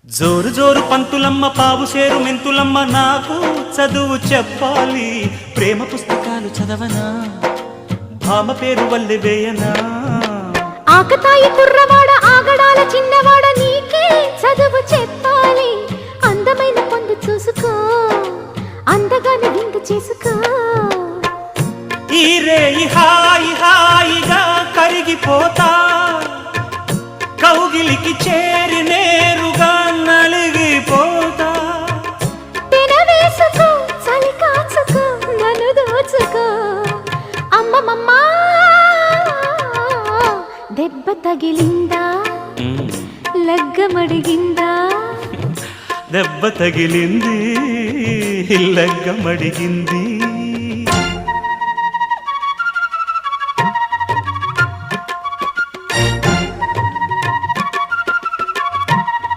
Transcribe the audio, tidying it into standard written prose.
జోరు జోరు పంతులమ్మ పావు సేరు మెంతులమ్మ నాకు చదువు చెప్పాలి ప్రేమ పుస్తకాలు చదవనా భామ పేరు వల్లె వేయనా ఆకతాయి కుర్రవాడ ఆగడాల చిన్నవాడ నీకే చదువు చెప్పాలి అందమైన పొందు చూసుకో అందగాని విందు చేసుకో ఈ రేయి హాయి హాయిగా కరిగిపోతా కౌగిలికి చేరి నేరుగా నలిగిపోతా తెనవేసుకో చలి కాచుకో నన్ను దోచుకో అమ్మమ్మమ్మా దెబ్బ తగిలిందా లగ్గమడిగిందా దెబ్బ తగిలింది లగ్గమడిగింది